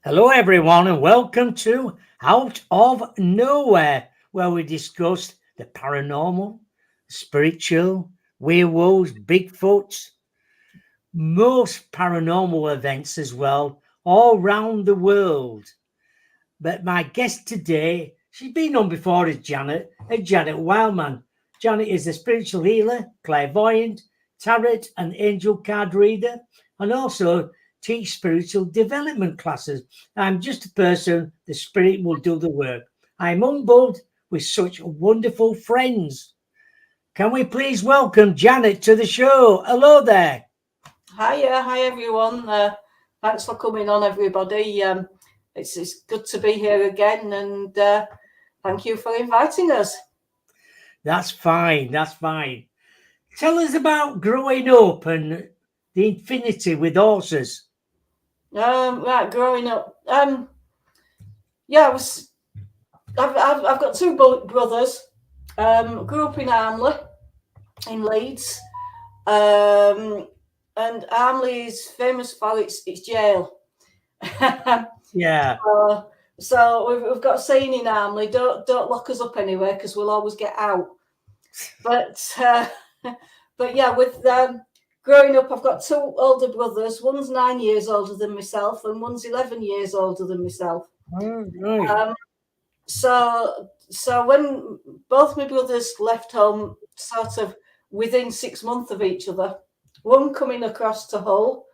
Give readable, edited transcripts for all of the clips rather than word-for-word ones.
Hello, everyone, and welcome to Out of Nowhere, where we discuss the paranormal, spiritual, werewolves, Bigfoots, most paranormal events as well, all round the world. But my guest today, she's been on before, is Janet Wildman. Janet is a spiritual healer, clairvoyant, tarot and angel card reader, and also teach spiritual development classes. I'm just a person, the spirit will do the work. I'm humbled with such wonderful friends. Can we please welcome Janet to the show? Hello there. Hi everyone. Thanks for coming on, everybody. It's good to be here again, and thank you for inviting us. That's fine. That's fine. Tell us about growing up and the infinity with horses. Right, growing up. Yeah, I've got two brothers. Grew up in Armley, in Leeds, and Armley is famous for its jail. Yeah. So we've got a saying in Armley: don't lock us up anywhere because we'll always get out. But but yeah, with growing up, I've got two older brothers. One's 9 years older than myself, and one's 11 years older than myself. Right. So when both my brothers left home, sort of within 6 months of each other, one coming across to Hull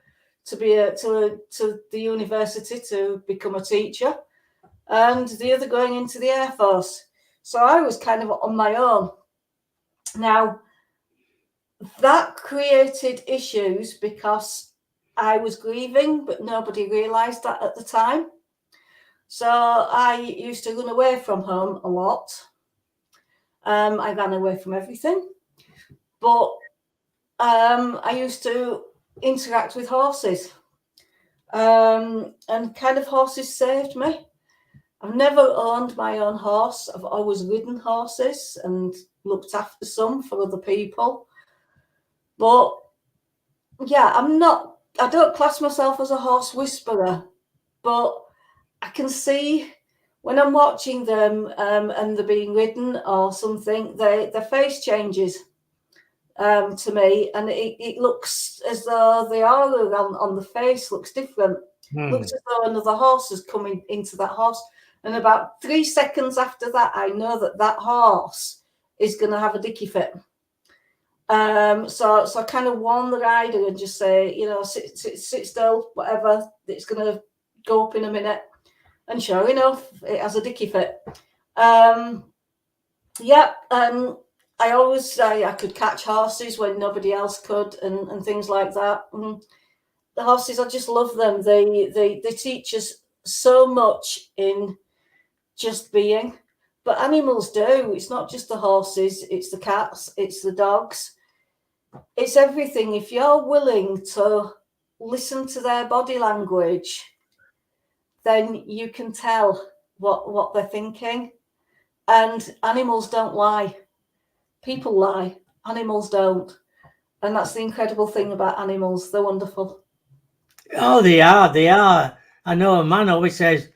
to be to the university to become a teacher, and the other going into the Air Force. So I was kind of on my own. Now, that created issues because I was grieving, but nobody realised that at the time. So I used to run away from home a lot. I ran away from everything, but I used to interact with horses, and kind of horses saved me. I've never owned my own horse. I've always ridden horses and looked after some for other people. But yeah, I don't class myself as a horse whisperer, but I can see when I'm watching them and they're being ridden or something, their face changes to me, and it looks as though the aura on the face looks different. Looks as though another horse is coming into that horse. And about 3 seconds after that, I know that horse is going to have a dicky fit. So I kind of warn the rider and just say, sit still, whatever. It's going to go up in a minute. And sure enough, it has a dicky fit. I always say I could catch horses when nobody else could, and things like that. And the horses, I just love them. They teach us so much in just being. But animals do. It's not just the horses, it's the cats, it's the dogs. It's everything. If you're willing to listen to their body language, then you can tell what they're thinking. And animals don't lie. People lie. Animals don't. And that's the incredible thing about animals. They're wonderful. Oh, they are. They are. I know a man always says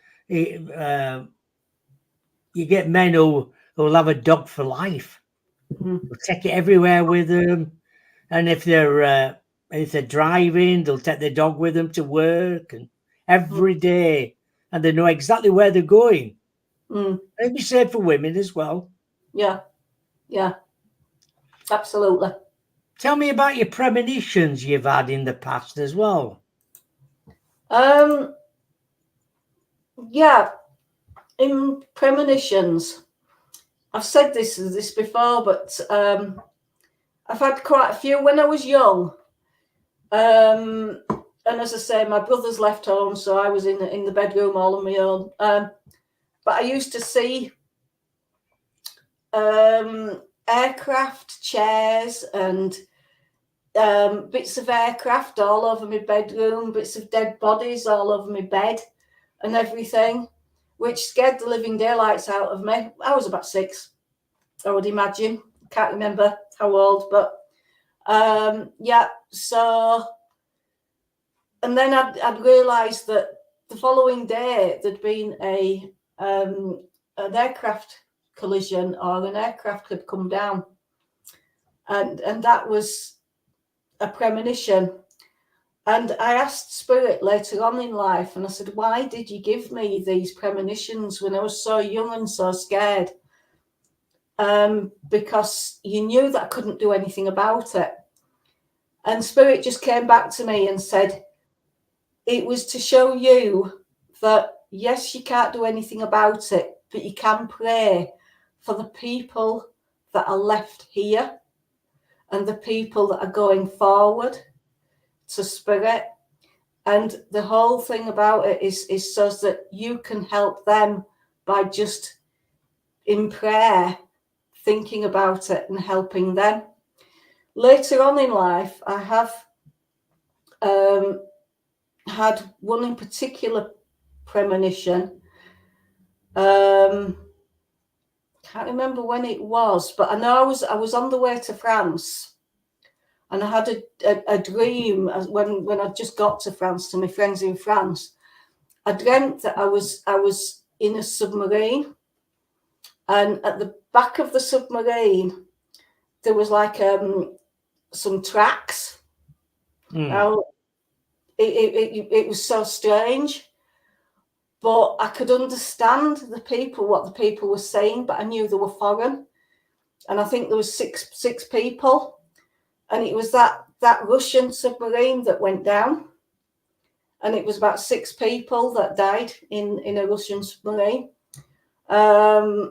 you get men who'll have a dog for life. Mm. They'll take it everywhere with them, and if they're driving, they'll take their dog with them to work and every day, and they know exactly where they're going. Mm. It'd be safe for women as well. Yeah, absolutely. Tell me about your premonitions you've had in the past as well. Yeah, in premonitions, I've said this before, but I've had quite a few when I was young. And as I say, my brothers left home, so I was in the bedroom all on my own. But I used to see aircraft, chairs, and bits of aircraft all over my bedroom, bits of dead bodies all over my bed, and everything, which scared the living daylights out of me. I was about 6, I would imagine. Can't remember how old, but so, and then I'd realised that the following day there'd been an aircraft collision, or an aircraft had come down, and that was a premonition. And I asked Spirit later on in life, and I said, why did you give me these premonitions when I was so young and so scared? Because you knew that I couldn't do anything about it. And Spirit just came back to me and said, it was to show you that, yes, you can't do anything about it, but you can pray for the people that are left here and the people that are going forward to Spirit. And the whole thing about it is so that you can help them by just in prayer, thinking about it and helping them. Later on in life, I have had one in particular premonition. Can't remember when it was, but I know I was on the way to France, and I had a dream when I just got to France, to my friends in France. I dreamt that I was in a submarine, and at the back of the submarine there was like some tracks. Now it was so strange, but I could understand what the people were saying, but I knew they were foreign. And I think there was six people, and it was that Russian submarine that went down, and it was about 6 people that died in a Russian submarine. And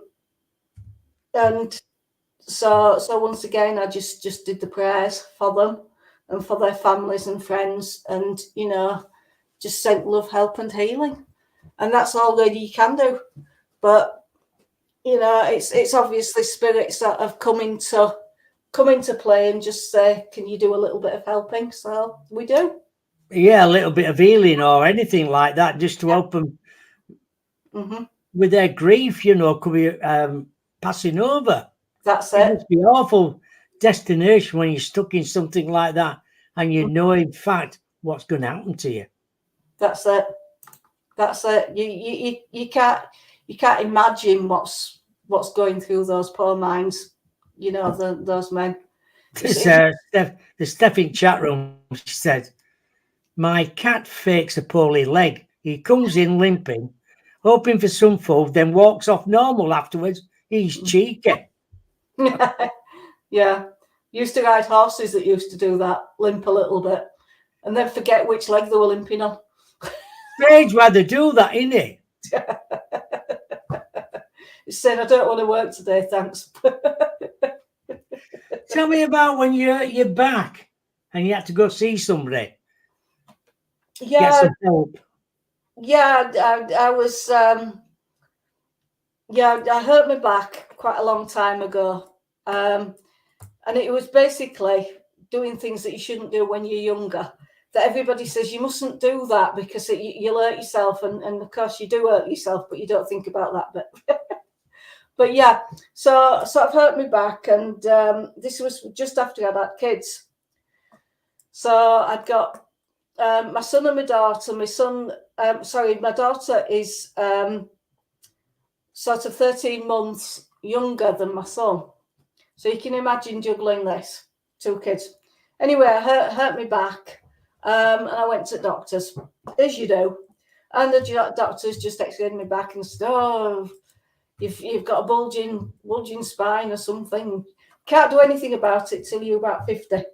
so once again, I just did the prayers for them and for their families and friends, and just sent love, help, and healing. And that's all that you can do. But it's obviously spirits that have come into play and just say, can you do a little bit of helping? So we do. Yeah, a little bit of healing or anything like that, just to help them with their grief, could be passing over. That's it. It Must be an awful destination when you're stuck in something like that, and you know in fact what's going to happen to you. That's it. You can't imagine what's going through those poor minds, those men. The Steph in chat room, she said, my cat fakes a poorly leg. He comes in limping, hoping for some food, then walks off normal afterwards. He's cheeky. Yeah. Used to ride horses that used to do that, limp a little bit, and then forget which leg they were limping on. Strange why they do that, isn't it? He's saying, I don't want to work today, thanks. Tell me about when you're back and you had to go see somebody. Yeah. Get some help. Yeah, I was. I hurt my back quite a long time ago, and it was basically doing things that you shouldn't do when you're younger. That everybody says you mustn't do that because you'll hurt yourself, and of course you do hurt yourself, but you don't think about that bit. But yeah, so I've hurt my back, and this was just after I'd had kids. So I'd got my son and my daughter. My daughter is sort of 13 months younger than my son. So you can imagine juggling this, 2 kids. Anyway, I hurt my back, and I went to the doctors, as you do. And the doctors just x-rayed me back and said, oh, you've got a bulging spine or something. Can't do anything about it till you're about 50.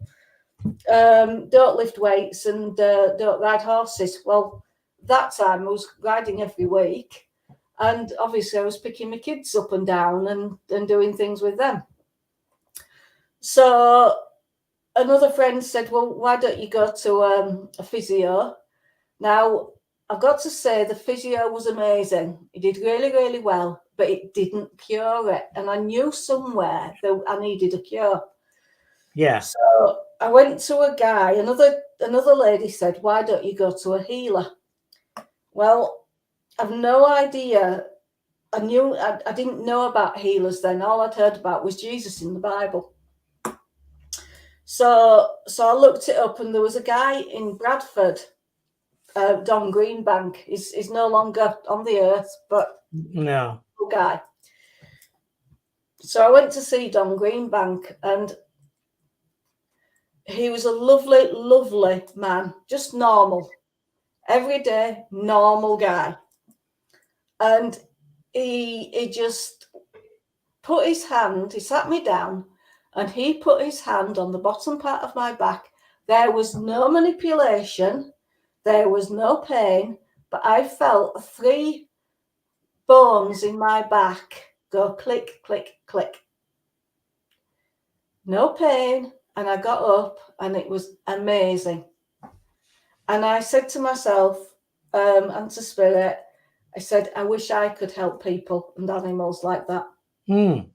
Don't lift weights and don't ride horses. Well, that time I was riding every week, and obviously I was picking my kids up and down and doing things with them. So another friend said, well, why don't you go to a physio? Now, I've got to say the physio was amazing. He did really, really well, but it didn't cure it. And I knew somewhere that I needed a cure. Yeah. So I went to a guy. Another lady said, why don't you go to a healer? Well, I've no idea. I didn't know about healers then. All I'd heard about was Jesus in the Bible. So I looked it up, and there was a guy in Bradford Don Greenbank. He's no longer on the earth, but No. guy. So I went to see Don Greenbank, and he was a lovely, lovely man, just normal, everyday, normal guy. And he just put his hand, he sat me down, and he put his hand on the bottom part of my back. There was no manipulation, there was no pain, but I felt 3 bones in my back go click, click, click. No pain, and I got up, and it was amazing. And I said to myself, and to Spirit, I said, I wish I could help people and animals like that. Mm.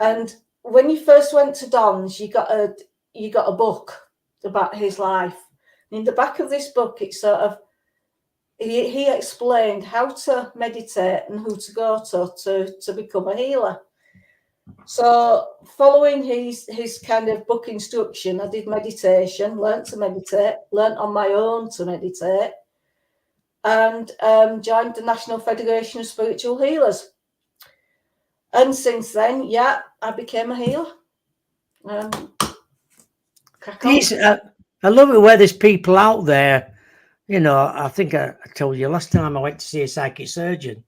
And when you first went to Don's, you got a book about his life. In the back of this book, it's sort of he explained how to meditate and who to go to become a healer. So following his kind of book instruction, I did meditation, learned to meditate, learned on my own to meditate, and joined the National Federation of Spiritual Healers. And since then, yeah, I became a healer. I love it where there's people out there. You know, I think I told you last time I went to see a psychic surgeon.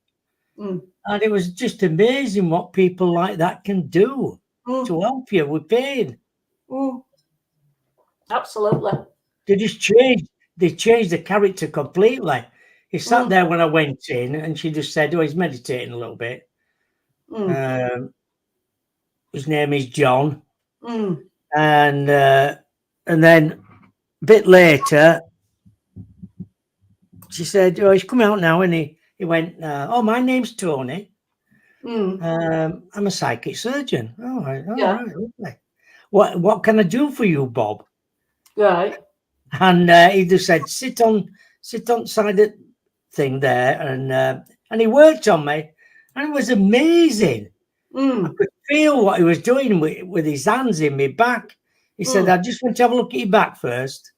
And it was just amazing what people like that can do to help you with pain. Absolutely. They just changed the character completely. He sat there when I went in, and she just said, oh, he's meditating a little bit. His name is John. And then a bit later, she said, oh, he's coming out now. And he went, oh, my name's Tony. I'm a psychic surgeon. Oh, right, right, okay. What can I do for you, Bob? Right. And he just said, sit on side the thing there, and he worked on me, and it was amazing. I could feel what he was doing with his hands in my back. He said, I just want to have a look at your back first.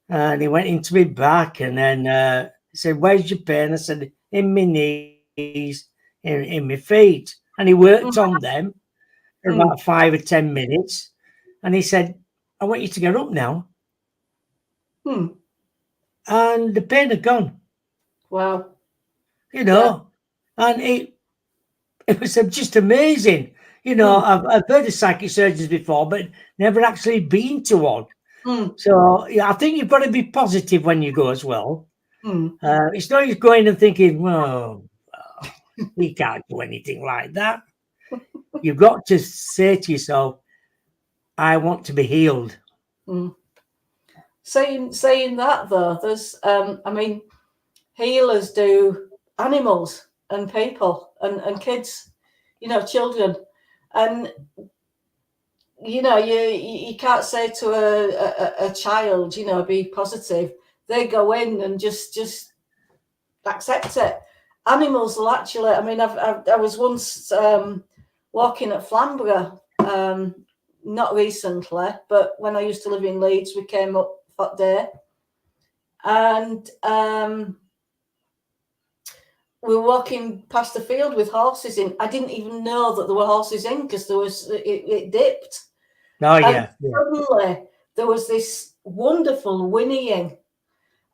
And he went into my back, and then he said, where's your pain? I said, in my knees, in my feet. And he worked on them for about 5 or 10 minutes. And he said, I want you to get up now. And the pain had gone. Wow. You know, and it was just amazing. You know, I've heard of psychic surgeons before, but never actually been to one. So yeah, I think you've got to be positive when you go as well. It's not just going and thinking, well, we can't do anything like that. You've got to say to yourself, I want to be healed. Saying that though, there's I mean, healers do animals and people and kids, you know, children, and you know, you can't say to a child, you know, be positive. They go in and just accept it. Animals will actually, I mean, I was once walking at Flamborough, not recently, but when I used to live in Leeds, we came up that day, and we were walking past a field with horses in. I didn't even know that there were horses in because it dipped. Oh, yeah. Suddenly there was this wonderful whinnying,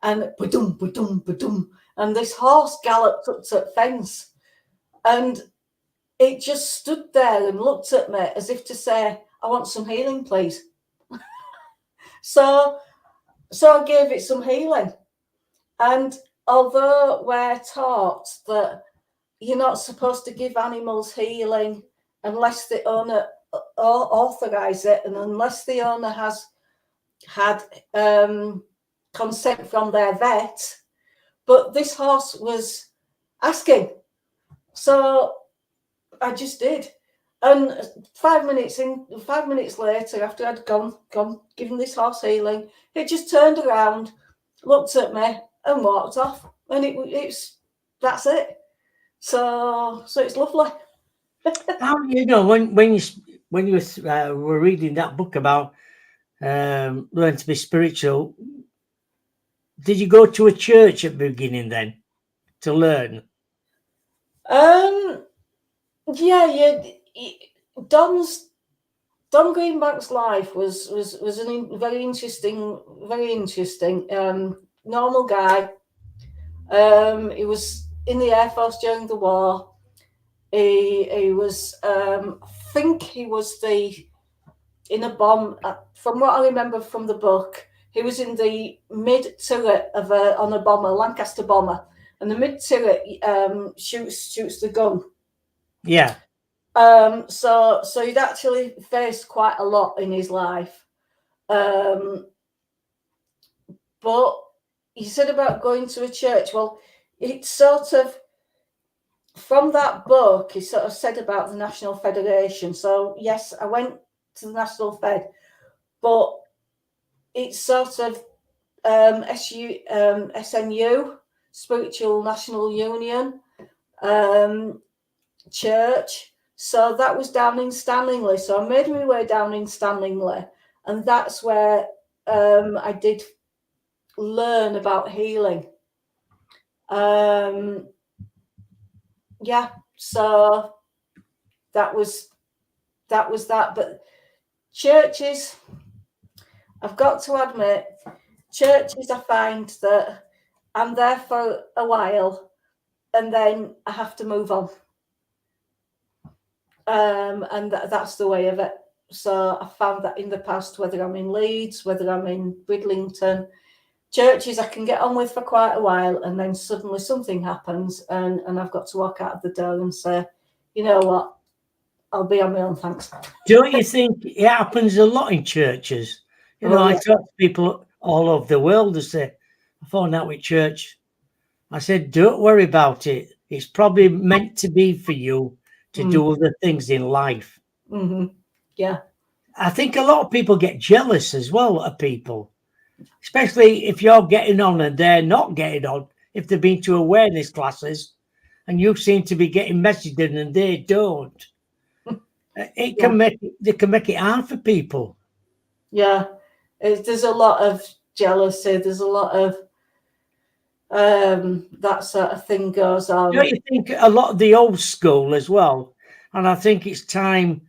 and ba-dum, ba-dum, ba-dum, and this horse galloped up to the fence, and it just stood there and looked at me as if to say, I want some healing, please. So I gave it some healing. And although we're taught that you're not supposed to give animals healing unless the owner authorize it, and unless the owner has had consent from their vet, but this horse was asking. So I just did. And 5 minutes later, after I'd gone, given this horse healing, it just turned around, looked at me, and walked off. And that's it. So it's lovely. How, you know, when you were reading that book about learn to be spiritual, did you go to a church at the beginning then to learn? Yeah. Don Greenbank's life was very interesting. Normal guy. He was in the Air Force during the war. He was, I think he was in a bomb. From what I remember from the book, he was in the mid turret on a bomber, Lancaster bomber, and the mid turret shoots the gun. Yeah. So he'd actually faced quite a lot in his life. But you said about going to a church. Well, it's sort of from that book, he sort of said about the National Federation. So yes, I went to the National Fed, but it's sort of SNU, Spiritual National Union, church. So that was down in Stanley. So I made my way down in Stanley, and that's where I did learn about healing. Yeah, so that was that. But churches, I've got to admit, churches, I find that I'm there for a while and then I have to move on. And that's the way of it. So I found that in the past, whether I'm in Leeds, whether I'm in Bridlington, churches I can get on with for quite a while, and then suddenly something happens and I've got to walk out of the door and say, you know what, I'll be on my own, thanks. Don't you think it happens a lot in churches? You know, Oh, yeah. I talk to people all over the world who say, I found out with church. I said, don't worry about it. It's probably meant to be for you to do other things in life. Mm-hmm. Yeah. I think a lot of people get jealous as well of people, especially if you're getting on and they're not getting on, if they've been to awareness classes and you seem to be getting messaged in and they don't. They can make it hard for people. Yeah. There's a lot of jealousy. There's a lot of that sort of thing goes on. Don't you think a lot of the old school as well? And I think it's time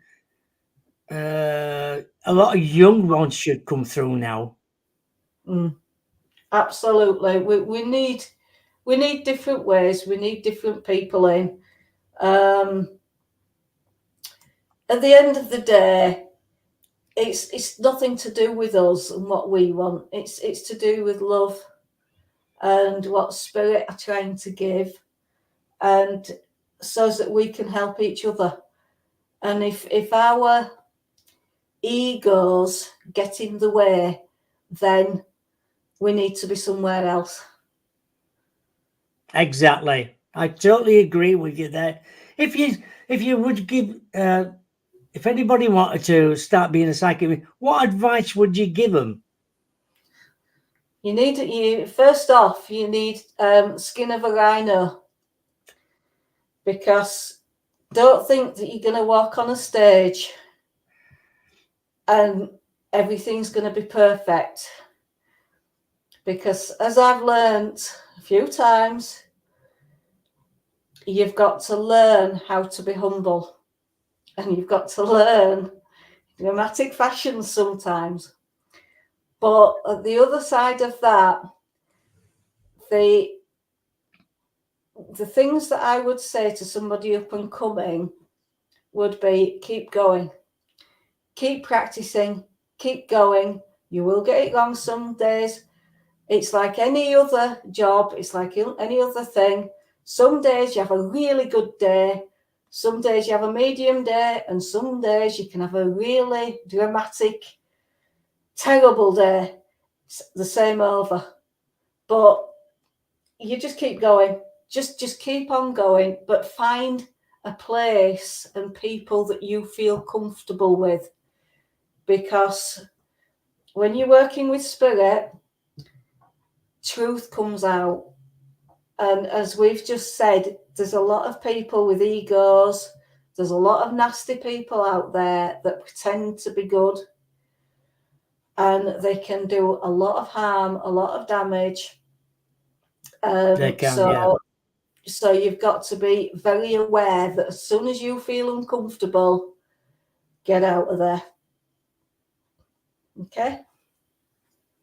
a lot of young ones should come through now. Absolutely. We need different ways. We need different people in. At the end of the day, it's nothing to do with us and what we want. It's to do with love and what spirit are trying to give, and so that we can help each other. And if our egos get in the way, then we need to be somewhere else. Exactly. I totally agree with you there. If you would give if anybody wanted to start being a psychic, what advice would you give them? First off, you need skin of a rhino, because don't think that you're going to walk on a stage and everything's going to be perfect. Because as I've learned a few times, you've got to learn how to be humble, and you've got to learn dramatic fashion sometimes. But at the other side of that, the things that I would say to somebody up and coming would be, keep going, keep practicing, keep going. You will get it wrong some days. It's like any other job. It's like any other thing. Some days you have a really good day. Some days you have a medium day. And some days you can have a really dramatic, terrible day. It's the same over. But you just keep going. Just keep on going. But find a place and people that you feel comfortable with. Because when you're working with spirit, truth comes out. And as we've just said, there's a lot of people with egos. There's a lot of nasty people out there that pretend to be good. And they can do a lot of harm, a lot of damage. They can, yeah. So you've got to be very aware that as soon as you feel uncomfortable, get out of there. Okay?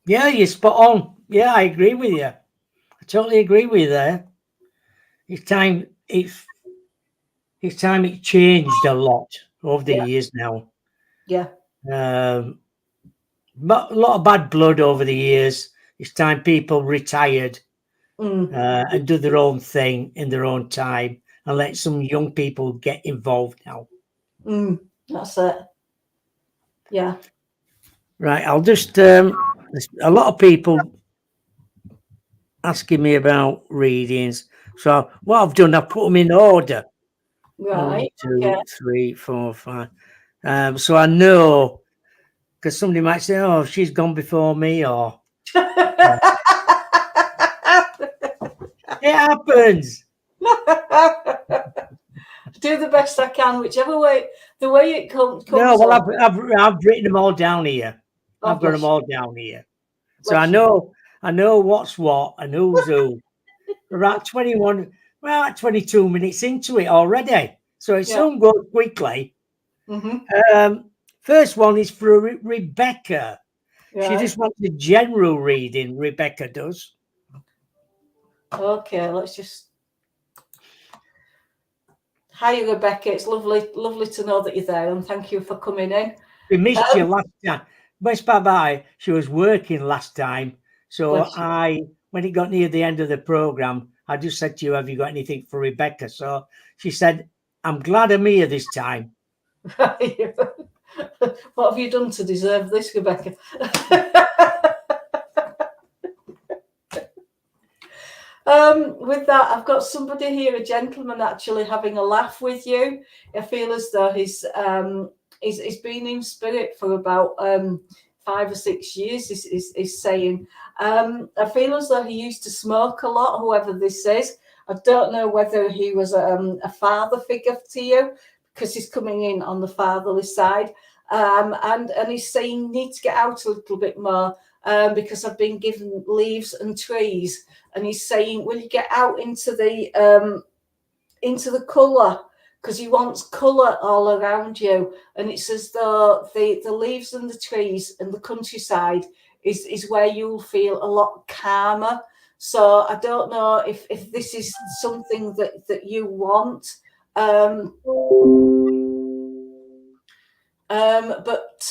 Yeah, you're spot on. Yeah, I agree with you. I totally agree with you there. It's time it changed a lot over the years now. Yeah. But a lot of bad blood over the years. It's time people retired and do their own thing in their own time and let some young people get involved now. That's it. Yeah. Right. I'll just, there's a lot of people asking me about readings. So what I've done, I've put them in order. Right. 1, 2, 3, 4, 5. So I know, because somebody might say, "Oh, she's gone before me," or it happens. Do the best I can, whichever way, the way it comes. No, well, I've written them all down here. I've got bless them all down here, so Bless I know what's what and who's who. We're at 21, well, at 22 minutes into it already, so it soon goes quickly. First one is for Rebecca. Right. She just wants a general reading. Rebecca does. Okay, let's just. Hi, Rebecca. It's lovely to know that you're there, and thank you for coming in. We missed you last time. Best bye. She was working last time, so when it got near the end of the program, I just said to you, "Have you got anything for Rebecca?" So she said, "I'm glad I'm here this time." What have you done to deserve this, Rebecca? With that, I've got somebody here, a gentleman, actually having a laugh with you. I feel as though he's been in spirit for about 5 or 6 years. Is saying, I feel as though he used to smoke a lot. Whoever this is, I don't know whether he was a father figure to you, because he's coming in on the fatherly side, and he's saying you need to get out a little bit more. Because I've been given leaves and trees, and he's saying, "Will you get out into the colour?" Because he wants colour all around you, and it's as though the leaves and the trees and the countryside is where you'll feel a lot calmer. So I don't know if this is something that you want. But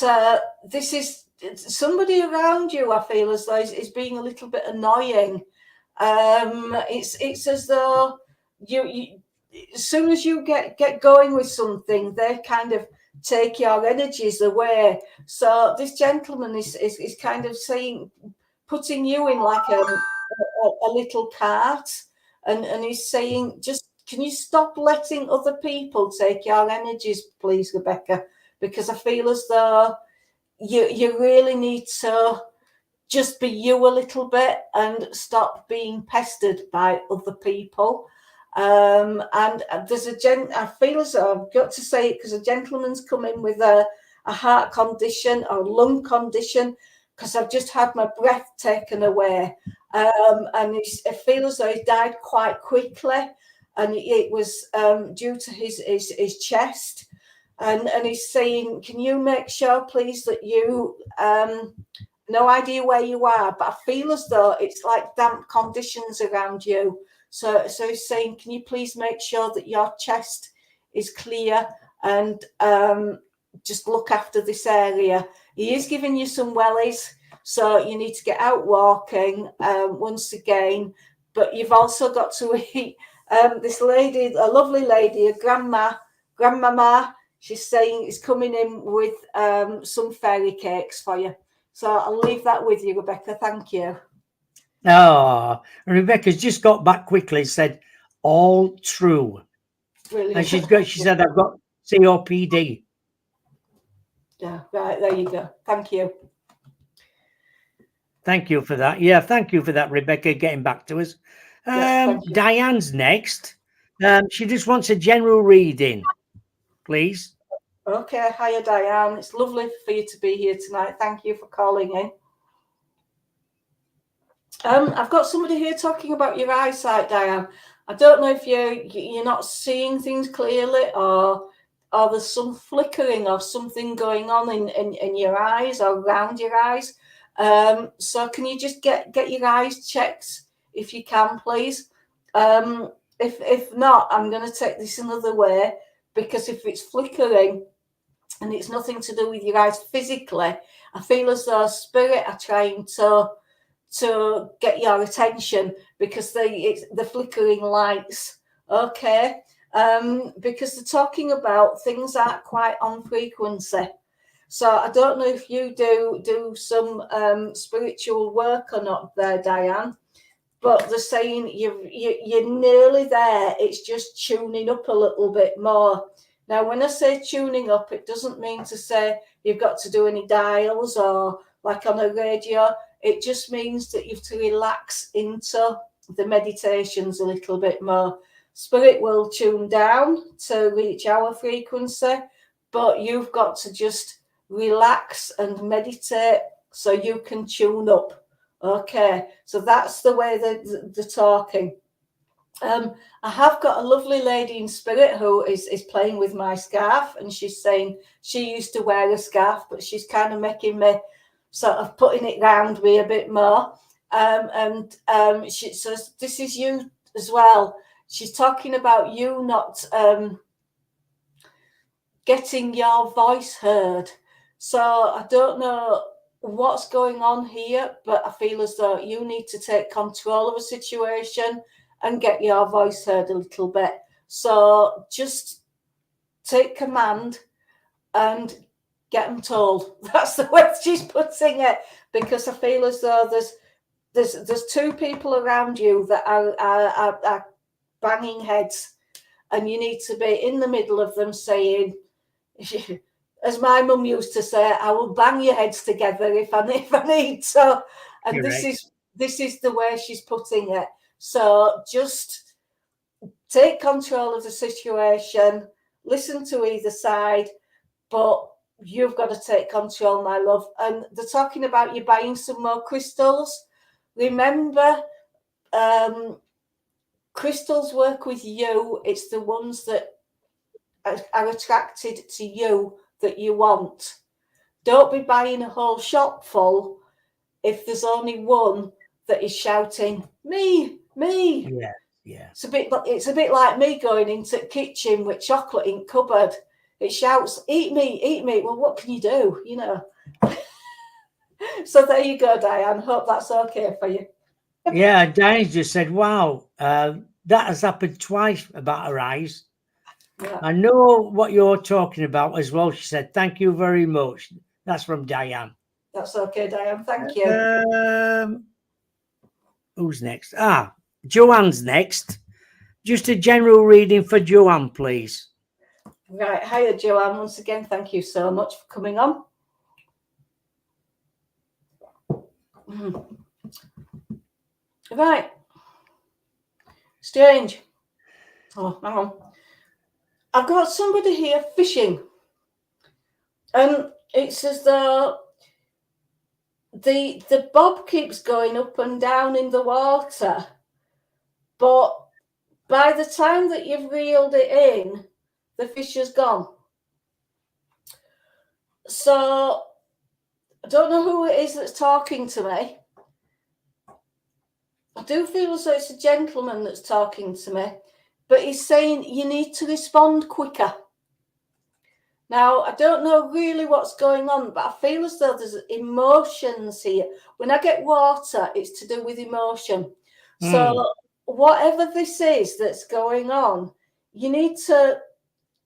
this is somebody around you. I feel as though is being a little bit annoying. It's as though you as soon as you get going with something, they kind of take your energies away. So this gentleman is kind of saying, putting you in like a little cart, and he's saying, just can you stop letting other people take your energies, please, Rebecca? Because I feel as though you really need to just be you a little bit and stop being pestered by other people. And there's I feel as though I've got to say it, because a gentleman's come in with a heart condition or lung condition, because I've just had my breath taken away. And I feel as though he died quite quickly, and it was due to his chest. And he's saying, can you make sure, please, that you, no idea where you are, but I feel as though it's like damp conditions around you. So he's saying, can you please make sure that your chest is clear, and just look after this area. He is giving you some wellies, so you need to get out walking once again. But you've also got to eat. This lady, a lovely lady, a grandmama, she's saying is coming in with some fairy cakes for you. So I'll leave that with you, Rebecca. Thank you. Oh, Rebecca's just got back quickly and said, all true. Brilliant. And she said, I've got COPD. Yeah, right, there you go. Thank you. Thank you for that. Yeah, thank you for that, Rebecca, getting back to us. Yes, Diane's next. She just wants a general reading, please. Okay, hiya, Diane. It's lovely for you to be here tonight. Thank you for calling in. I've got somebody here talking about your eyesight, Diane. I don't know if you're not seeing things clearly, or there's some flickering of something going on in your eyes or around your eyes. So can you just get your eyes checked if you can, please? If not, I'm going to take this another way, because if it's flickering and it's nothing to do with your eyes physically, I feel as though spirit are trying to get your attention, because the flickering lights. Okay. Because they're talking about things aren't quite on frequency. So I don't know if you do some spiritual work or not there, Diane, but they're saying you're nearly there. It's just tuning up a little bit more. Now, when I say tuning up, it doesn't mean to say you've got to do any dials or like on a radio. It just means that you have to relax into the meditations a little bit more. Spirit will tune down to reach our frequency, but you've got to just relax and meditate so you can tune up. Okay, so that's the way they're talking. I have got a lovely lady in spirit who is playing with my scarf, and she's saying she used to wear a scarf, but she's kind of making me sort of putting it round me a bit more. She says, this is you as well. She's talking about you not getting your voice heard. So I don't know what's going on here, but I feel as though you need to take control of a situation and get your voice heard a little bit. So just take command and get them told. That's the way she's putting it, because I feel as though there's two people around you that are banging heads, and you need to be in the middle of them saying, as my mum used to say, I will bang your heads together if I need to. And this is the way she's putting it. So just take control of the situation, listen to either side, but you've got to take control, my love. And they're talking about you buying some more crystals. Remember, crystals work with you. It's the ones that are attracted to you that you want. Don't be buying a whole shop full if there's only one that is shouting, me. Yeah. It's a bit like me going into the kitchen with chocolate in cupboard. It shouts, eat me. Well, what can you do? You know. So there you go, Diane. Hope that's okay for you. Yeah, Diane just said, wow, that has happened twice about her eyes. Yeah. I know what you're talking about as well. She said, thank you very much. That's from Diane. That's okay, Diane. Thank you. Who's next? Joanne's next. Just a general reading for Joanne, please. Right. Hiya, Joanne. Once again, thank you so much for coming on. Right. Strange. Oh, hang on. I've got somebody here fishing. And it's as though the bob keeps going up and down in the water. But by the time that you've reeled it in, the fish has gone. So I don't know who it is that's talking to me. I do feel as though it's a gentleman that's talking to me, but he's saying you need to respond quicker. Now, I don't know really what's going on, but I feel as though there's emotions here. When I get water, it's to do with emotion. So whatever this is that's going on, you need to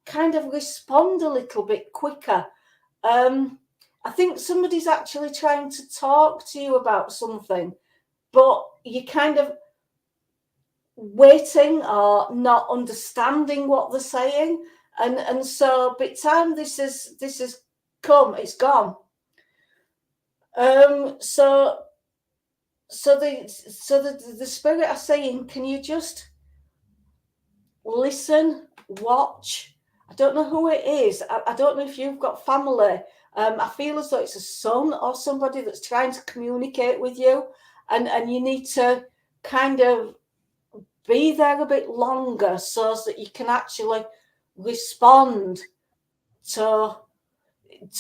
kind of respond a little bit quicker. I think somebody's actually trying to talk to you about something, but you're kind of waiting or not understanding what they're saying. And so by the time this has come, it's gone. So the spirit are saying, can you just listen, watch? I don't know who it is. I don't know if you've got family. I feel as though it's a son or somebody that's trying to communicate with you. and you need to kind of be there a bit longer so that you can actually respond to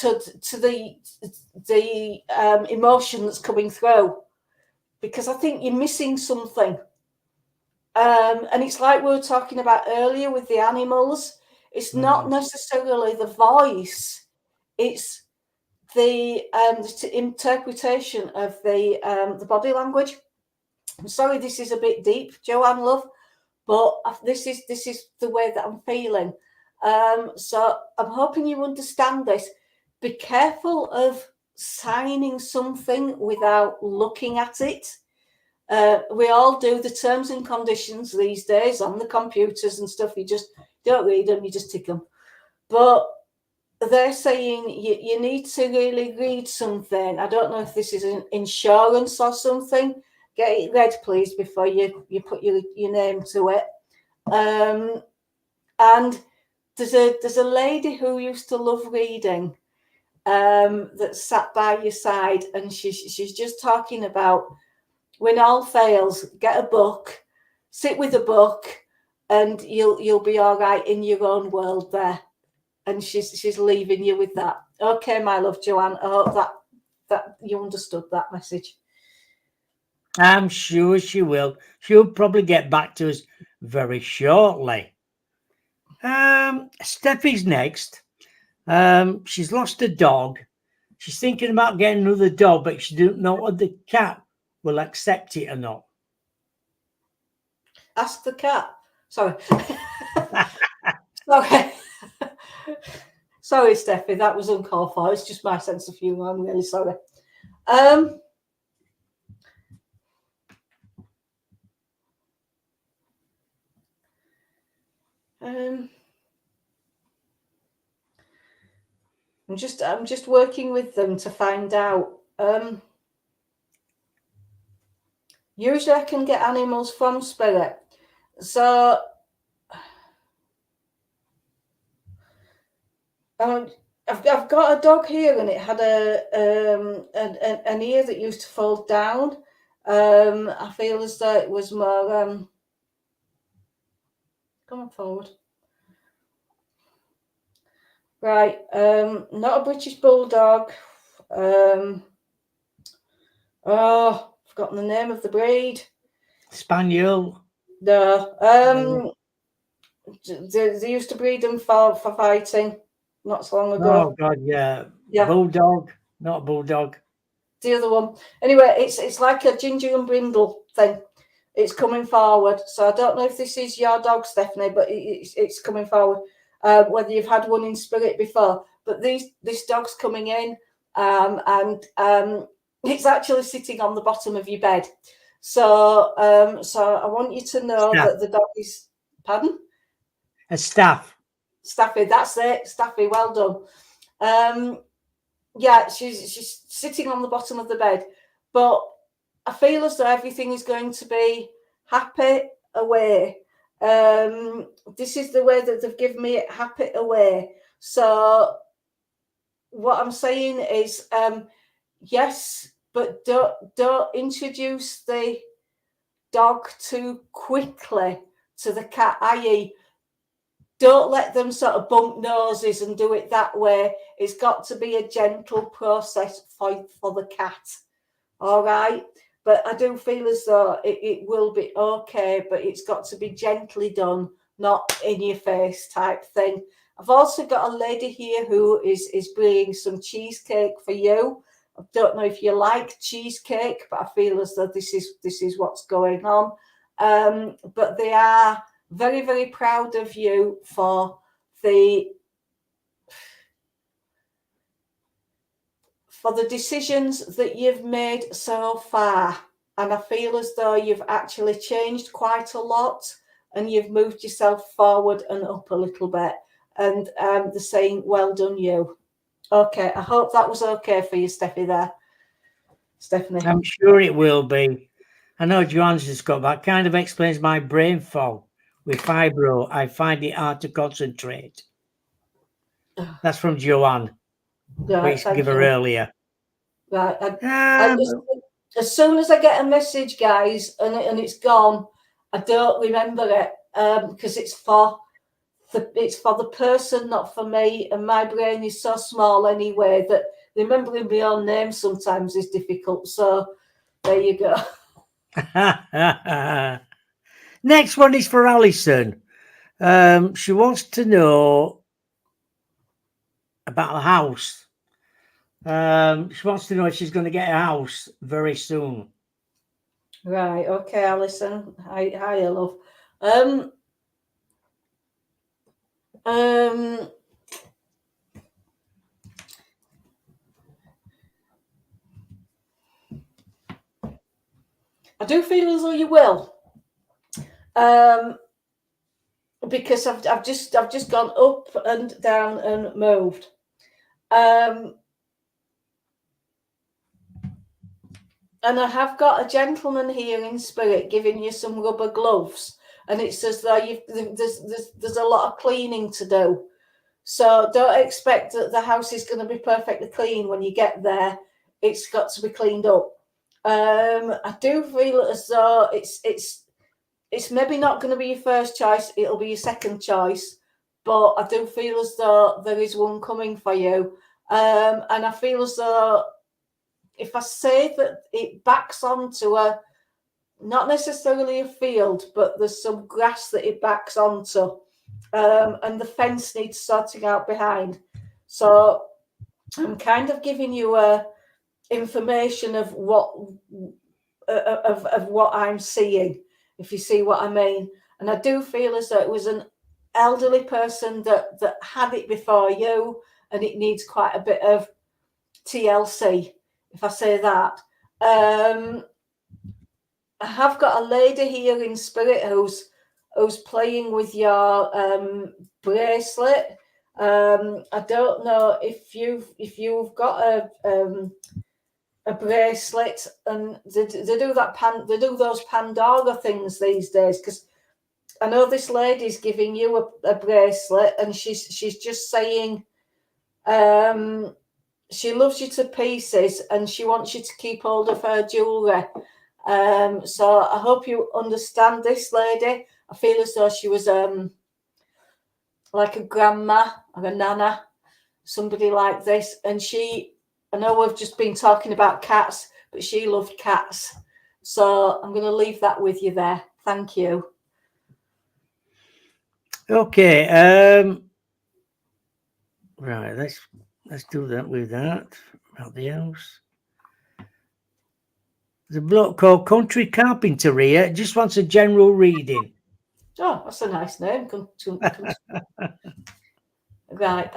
the emotion that's coming through, because I think you're missing something. And it's like we were talking about earlier with the animals. It's not necessarily the voice; it's the interpretation of the body language. I'm sorry, this is a bit deep, Joanne, love, but this is the way that I'm feeling. So I'm hoping you understand this. Be careful of signing something without looking at it. We all do the terms and conditions these days on the computers and stuff. You just don't read them, you just tick them. But they're saying you need to really read something. I don't know if this is an insurance or something. Get it read, please, before you put your name to it. And there's a lady who used to love reading, that sat by your side, and she's just talking about, when all fails, get a book, sit with a book, and you'll be all right in your own world there. And she's leaving you with that. Okay, my love, Joanne. I hope that you understood that message. I'm sure she will. She'll probably get back to us very shortly. Steffi's next. She's lost a dog. She's thinking about getting another dog, but she doesn't know whether the cat will accept it or not. Ask the cat. Sorry. Sorry. Sorry, Steffi, that was uncalled for. It's just my sense of humour. I'm really sorry. I'm just working with them to find out. Usually I can get animals from spirit. So I've got a dog here, and it had an ear that used to fall down. I feel as though it was more. Come on forward. Right, not a British Bulldog. Forgotten the name of the breed. Spaniel. No. They used to breed them for fighting not so long ago. Oh God, yeah. Bulldog, not a bulldog. The other one. Anyway, it's like a Ginger and Brindle thing. It's coming forward. So I don't know if this is your dog, Stephanie, but it's coming forward. Whether you've had one in spirit before, but this dog's coming in, and it's actually sitting on the bottom of your bed. So I want you to know that the dog is. Pardon? A staff. Staffy, that's it. Staffy, well done. Yeah, she's sitting on the bottom of the bed, but I feel as though everything is going to be happy away. This is the way that they've given me it, happy away. So what I'm saying is, yes, but don't introduce the dog too quickly to the cat, i.e., don't let them sort of bump noses and do it that way. It's got to be a gentle process for the cat. All right. But I do feel as though it will be okay, but it's got to be gently done, not in your face type thing. I've also got a lady here who is bringing some cheesecake for you. I don't know if you like cheesecake, but I feel as though this is what's going on. But they are very, very proud of you for the decisions that you've made so far. And I feel as though you've actually changed quite a lot, and you've moved yourself forward and up a little bit. And they're saying, well done, you. Okay, I hope that was okay for you, Steffi, there. Stephanie. I'm sure it will be. I know Joanne's just got that. Kind of explains my brain fog. With fibro, I find it hard to concentrate. That's from Joanne. Right, we give her earlier. Right. as soon as I get a message, guys, and it's gone, I don't remember it because it's for the person, not for me, and my brain is so small anyway that remembering my own name sometimes is difficult. So there you go. Next one is for Alison. She wants to know about a house. She wants to know if she's going to get a house very soon. Right. Okay, Alison. Hi, love. I do feel as though you will. Because I've just gone up and down and moved. And I have got a gentleman here in spirit giving you some rubber gloves, and it's as though there's a lot of cleaning to do. So don't expect that the house is going to be perfectly clean when you get there. It's got to be cleaned up. I do feel as though it's maybe not going to be your first choice. It'll be your second choice, but I do feel as though there is one coming for you. And I feel as though if I say that it backs onto not necessarily a field, but there's some grass that it backs onto, and the fence needs sorting out behind. So I'm kind of giving you information of what I'm seeing, if you see what I mean. And I do feel as though it was an elderly person that had it before you, and it needs quite a bit of TLC, if I say that. I have got a lady here in spirit who's playing with your bracelet. I don't know if you've got a bracelet, and they do those Pandora things these days, because I know this lady's giving you a bracelet, and she's just saying she loves you to pieces, and she wants you to keep hold of her jewellery. So I hope you understand this lady. I feel as though she was like a grandma or a nana, somebody like this. And I know we've just been talking about cats, but she loved cats. So I'm going to leave that with you there. Thank you. Okay. Right. Let's do that with that. About the house. There's a bloke called Country Carpenter here. Just wants a general reading. Oh, that's a nice name. Right.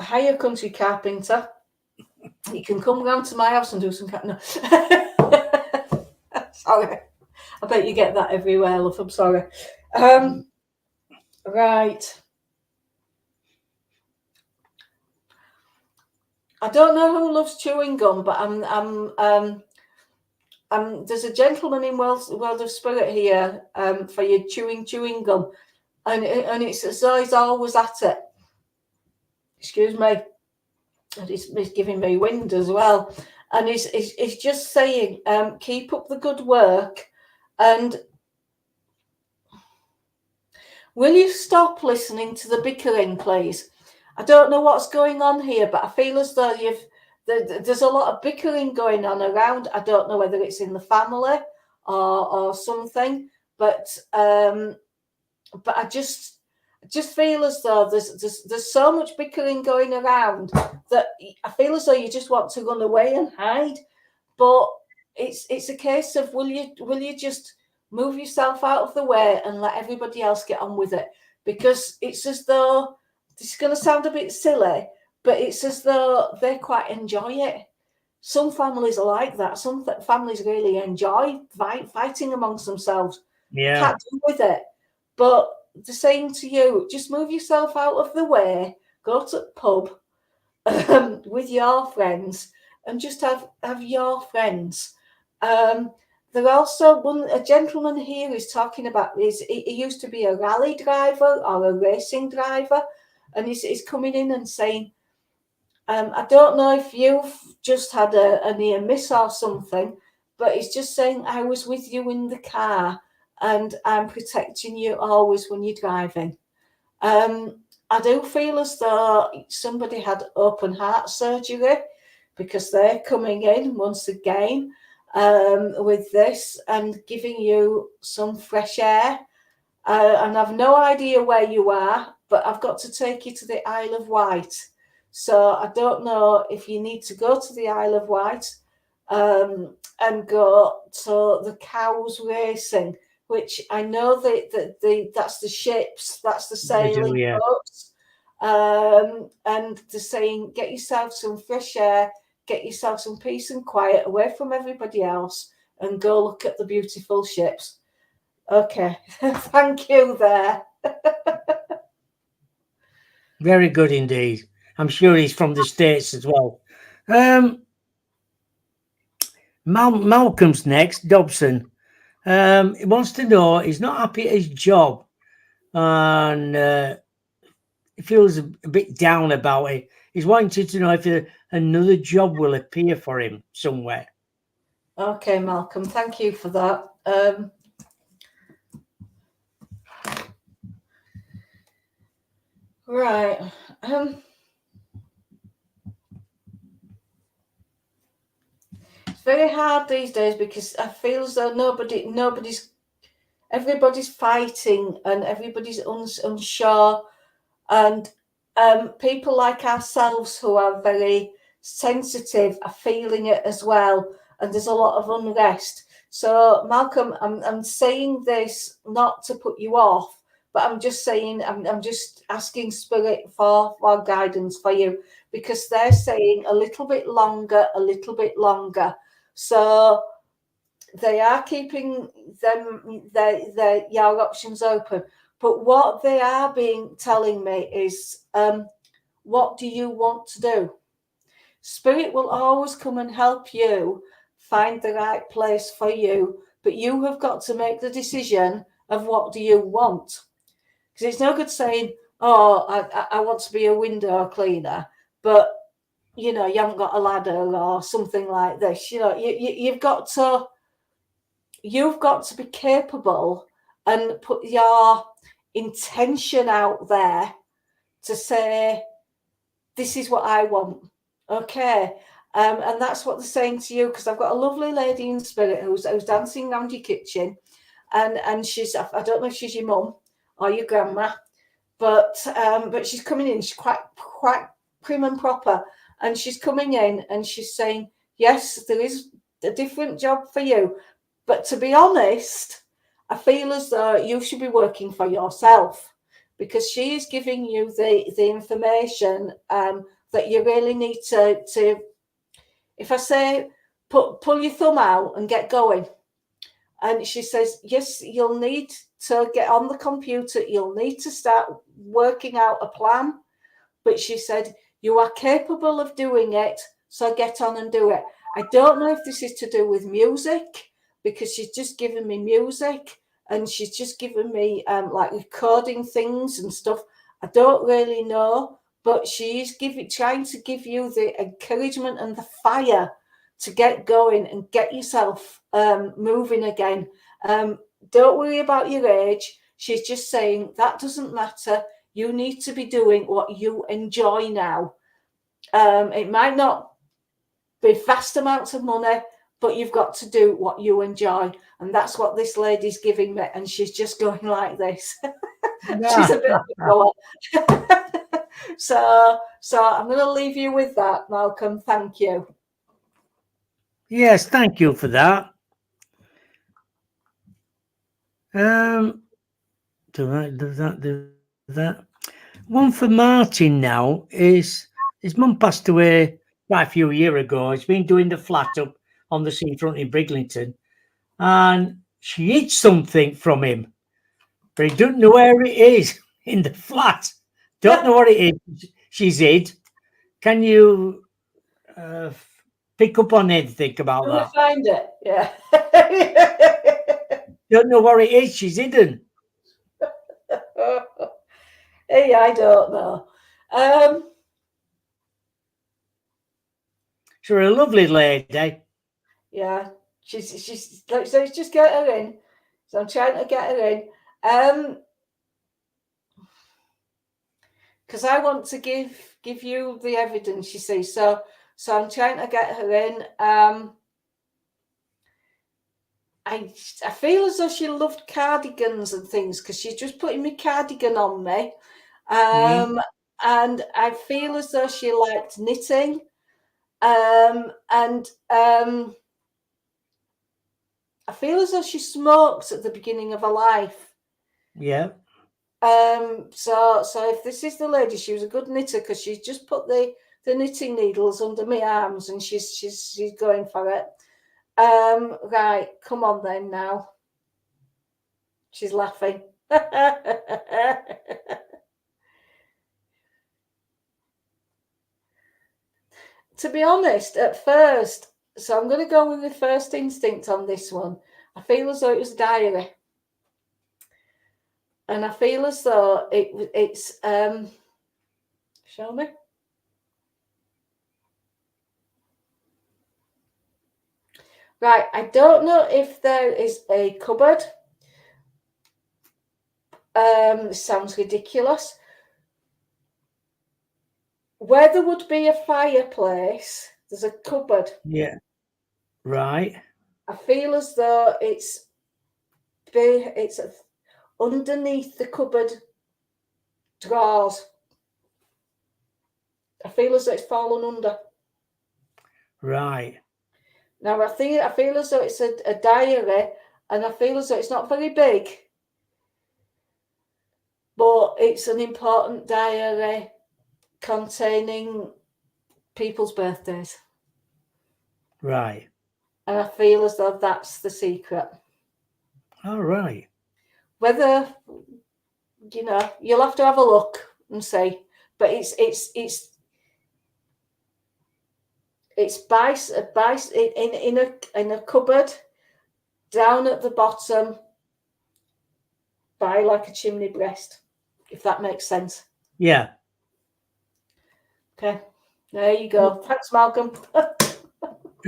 Hiya, Country Carpenter. You can come round to my house and do some no. Sorry. I bet you get that everywhere, love. I'm sorry. Right. I don't know who loves chewing gum, but there's a gentleman in World of Spirit here for you chewing gum, and it's as though he's always at it. Excuse me. And he's giving me wind as well, and he's just saying, keep up the good work, and will you stop listening to the bickering, please? I don't know what's going on here, but I feel as though there's a lot of bickering going on around. I don't know whether it's in the family or something, but I just feel as though there's so much bickering going around that I feel as though you just want to run away and hide. But it's a case of will you just move yourself out of the way and let everybody else get on with it? Because it's as though, this is going to sound a bit silly, but it's as though they quite enjoy it. Some families are like that. Some families really enjoy fighting amongst themselves. Yeah. Can't do with it. But the same to you, just move yourself out of the way, go to the pub with your friends, and just have your friends. There also a gentleman here is talking about this. He used to be a rally driver or a racing driver, and he's coming in and saying, I don't know if you've just had a near miss or something, but it's just saying I was with you in the car and I'm protecting you always when you're driving. I do feel as though somebody had open heart surgery because they're coming in once again with this and giving you some fresh air. And I've no idea where you are, but I've got to take you to the Isle of Wight. So I don't know if you need to go to the Isle of Wight and go to the cows racing, which I know that's the ships, that's the sailing yeah. boats. And they're saying, get yourself some fresh air, get yourself some peace and quiet away from everybody else, and go look at the beautiful ships. Okay, thank you there. Very good indeed. I'm sure he's from the States as well. Malcolm's next, Dobson. He wants to know he's not happy at his job and he feels a bit down about it. He's wanting to know if another job will appear for him somewhere. Okay, Malcolm, thank you for that. Right. It's very hard these days because I feel as though everybody's fighting and everybody's unsure, and people like ourselves who are very sensitive are feeling it as well, and there's a lot of unrest. So Malcolm, I'm saying this not to put you off, but I'm just saying I'm just asking Spirit for guidance for you, because they're saying a little bit longer. So they are keeping your options open. But what they are telling me is, what do you want to do? Spirit will always come and help you find the right place for you, but you have got to make the decision of what do you want. Because it's no good saying, oh, I want to be a window cleaner, but you haven't got a ladder or something like this. You've got to be capable and put your intention out there to say, this is what I want. Okay. And that's what they're saying to you, because I've got a lovely lady in spirit who's dancing around your kitchen, and she's, I don't know if she's your mum or your grandma, but she's coming in. She's quite prim and proper, and she's coming in and she's saying, yes, there is a different job for you, but to be honest, I feel as though you should be working for yourself, because she is giving you the information that you really need to, if I say, pull your thumb out and get going. And she says, yes, you'll need to get on the computer. You'll need to start working out a plan. But she said, you are capable of doing it, so get on and do it. I don't know if this is to do with music, because she's just given me music and she's just given me like recording things and stuff. I don't really know, but she's trying to give you the encouragement and the fire to get going and get yourself moving again. Don't worry about your age. She's just saying that doesn't matter. You need to be doing what you enjoy now. It might not be vast amounts of money, but you've got to do what you enjoy. And that's what this lady's giving me. And she's just going like this. She's a bit of a goer. So I'm going to leave you with that, Malcolm. Thank you. Yes, thank you for that. Do that. One for Martin now is his mum passed away quite a few years ago. He's been doing the flat up on the seafront in Briglington, and she hid something from him, but he doesn't know where it is in the flat. Don't know what it is. She's hid. Can you pick up on anything about that? Find it. Yeah. Don't know where it is. She's hidden. Hey, I don't know. She's a lovely lady. Yeah, she's like, so just get her in. So I'm trying to get her in. Because I want to give you the evidence, you see. So I'm trying to get her in. I feel as though she loved cardigans and things because she's just putting my cardigan on me. And I feel as though she liked knitting. And I feel as though she smoked at the beginning of her life. Yeah. So if this is the lady, she was a good knitter because she's just put the knitting needles under my arms and she's going for it. Right, come on then now. She's laughing. To be honest, at first, so I'm going to go with the first instinct on this one. I feel as though it was a diary. And I feel as though it's show me. Right, I don't know if there is a cupboard. Sounds ridiculous. Where there would be a fireplace, there's a cupboard. Yeah. Right. I feel as though it's underneath the cupboard drawers. I feel as though it's fallen under. Right. Now I feel as though it's a diary, and I feel as though it's not very big, but it's an important diary containing people's birthdays. Right. And I feel as though that's the secret. All right. Whether, you'll have to have a look and see, but it's in a cupboard down at the bottom by like a chimney breast, if that makes sense. Yeah. Okay, there you go. Thanks, Malcolm.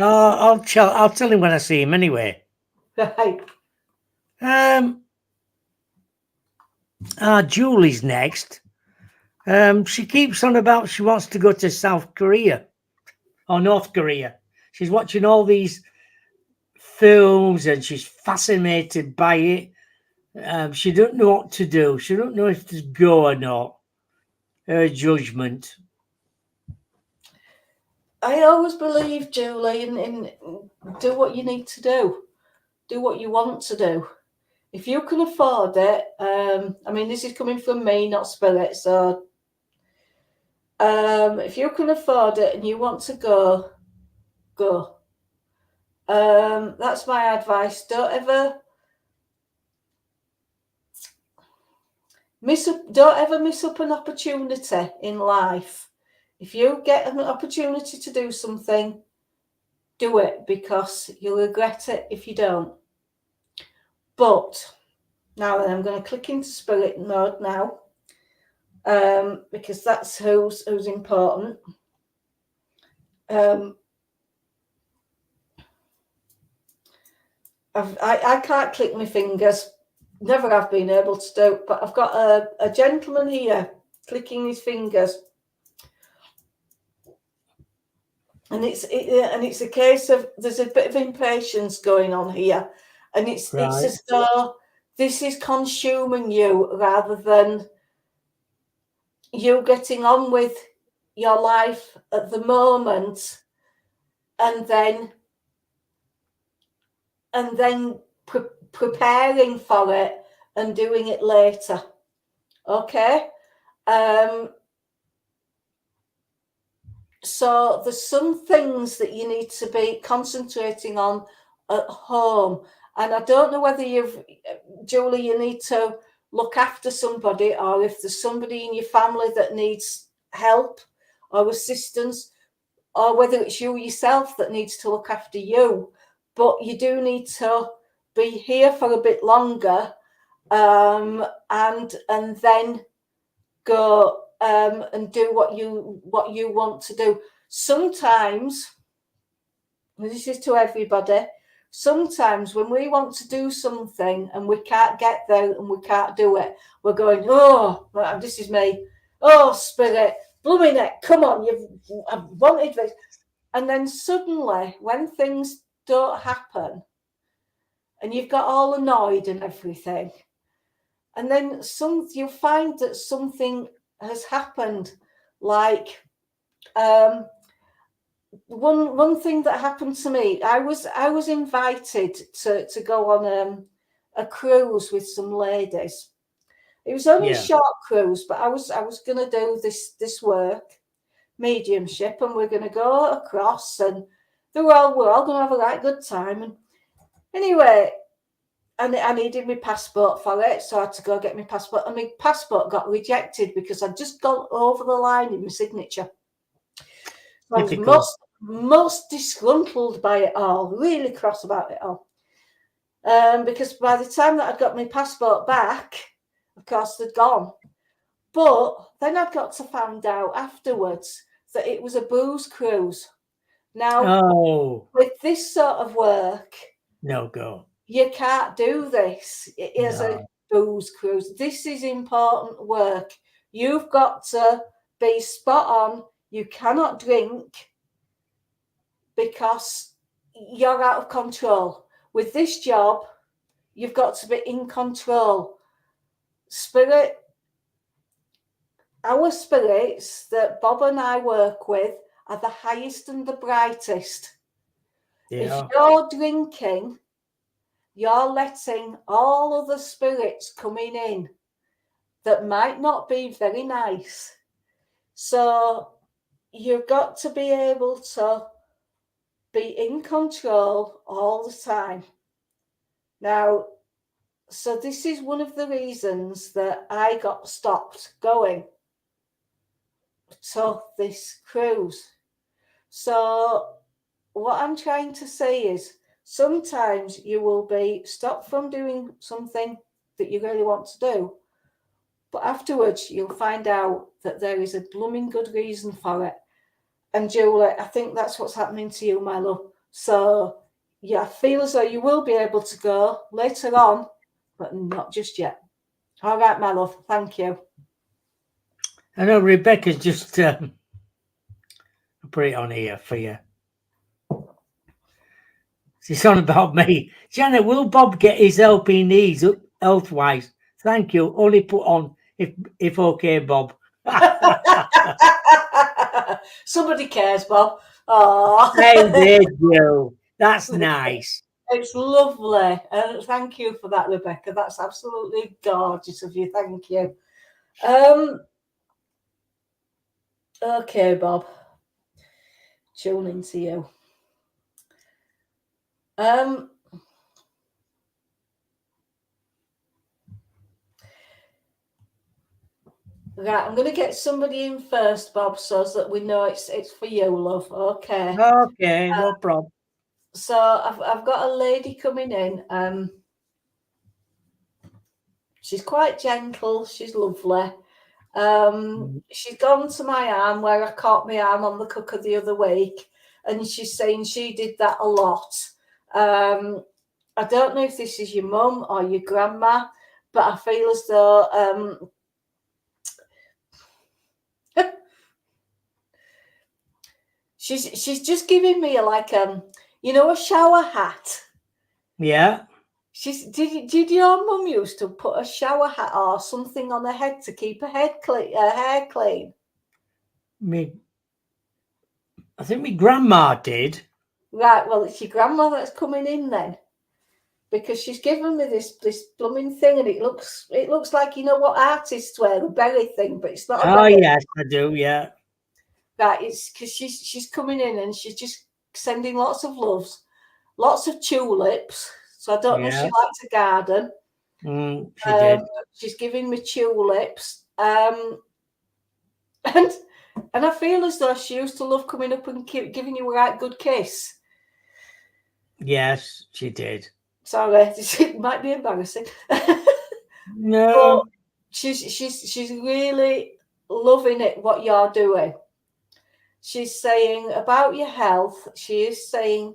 I'll tell him when I see him anyway. Right. Julie's next. She keeps on about she wants to go to South Korea or North Korea. She's watching all these films and she's fascinated by it. She don't know what to do. She don't know if to go or not. Her judgment. I always believe, Julie, in do what you need to do. Do what you want to do. If you can afford it, I mean, this is coming from me, not spirit. So if you can afford it and you want to go, go. That's my advice. Don't ever miss up an opportunity in life. If you get an opportunity to do something, do it, because you'll regret it if you don't. But now then, I'm going to click into spirit mode now, because that's who's important. I can't click my fingers. Never have been able to do, but I've got a gentleman here clicking his fingers. And it's a case of there's a bit of impatience going on here, and it's as though this is consuming you rather than you getting on with your life at the moment, and then preparing for it and doing it later. Okay. So there's some things that you need to be concentrating on at home. And I don't know whether Julie, you need to look after somebody, or if there's somebody in your family that needs help or assistance, or whether it's you yourself that needs to look after you. But you do need to be here for a bit longer, and then go and do what you want to do. Sometimes this is to everybody, sometimes when we want to do something and we can't get there and we can't do it, we're going, oh, this is me. Oh, spirit, blooming it, come on, I've wanted this. And then suddenly, when things don't happen, and you've got all annoyed and everything, and then you find that something has happened, like one thing that happened to me. I was invited to go on a cruise with some ladies. It was only a short cruise, but I was going to do this work, mediumship, and we're going to go across, and we're all going to have a right good time. And anyway, and I needed my passport for it, so I had to go get my passport, and my passport got rejected because I'd just gone over the line in my signature. So I was most disgruntled by it all, really cross about it all, because by the time that I'd got my passport back, of course, they'd gone. But then I'd got to find out afterwards that it was a booze cruise. Now, with this sort of work, no go. You can't do this. It is a booze cruise. This is important work. You've got to be spot on. You cannot drink because you're out of control. With this job, you've got to be in control. Spirit, our spirits that Bob and I work with are the highest and the brightest. Yeah. If you're drinking, you're letting all other spirits coming in that might not be very nice. So you've got to be able to be in control all the time. Now, so this is one of the reasons that I got stopped going to this cruise. So what I'm trying to say is sometimes you will be stopped from doing something that you really want to do, but afterwards you'll find out that there is a blooming good reason for it. And Julie, I think that's what's happening to you, my love. So yeah, I feel as though you will be able to go later on, but not just yet. All right, my love. Thank you. I know Rebecca's just put it on here for you. She's on about me. Janet, will Bob get his help he needs health-wise? Thank you. Only put on if okay, Bob. Somebody cares, Bob. Oh, how did you? That's nice. It's lovely. And thank you for that, Rebecca. That's absolutely gorgeous of you. Thank you. Okay, Bob. Tune into you. Right, I'm going to get somebody in first, Bob, so that we know it's for you, love. Okay. Okay, no problem. So I've got a lady coming in. She's quite gentle. She's lovely. She's gone to my arm where I caught my arm on the cooker the other week, and she's saying she did that a lot. I don't know if this is your mum or your grandma, but I feel as though she's just giving me a shower hat. Yeah. Did your mum used to put a shower hat or something on her head to keep her hair clean? I think my grandma did. Right, well, it's your grandma that's coming in then, because she's given me this blooming thing, and it looks like, you know what artists wear, the berry thing, but it's not. Oh yes, I do. Yeah. Right, it's because she's coming in and she's just sending lots of loves, lots of tulips. So I don't know if she likes a garden. She did. She's giving me tulips, and I feel as though she used to love coming up and giving you a right good kiss. Yes, she did. Sorry, it might be embarrassing. No, but she's really loving it, what you're doing. She's saying about your health. She is saying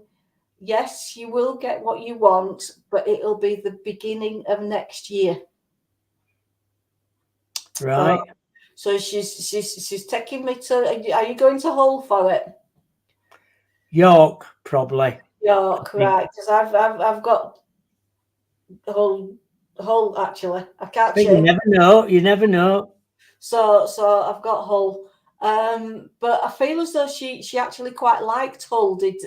yes, you will get what you want, but it'll be the beginning of next year. Right. So she's taking me to. Are you going to Hull for it? York, probably. York, right? Because I've got Hull actually. I can't But you change. never know. You never know. So I've got Hull. But I feel as though she actually quite liked Hull. Did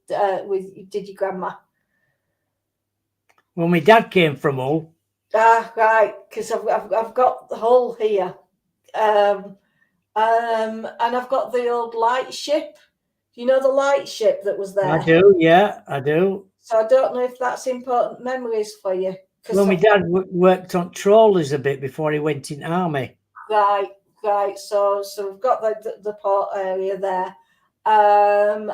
your grandma? Well, my dad came from Hull. Ah, right. Because I've got Hull here, and I've got the old lightship. You know the lightship that was there. I do. Yeah, I do. So I don't know if that's important memories for you. Well, my dad worked on trawlers a bit before he went in army. Right. So we've got the port area there, and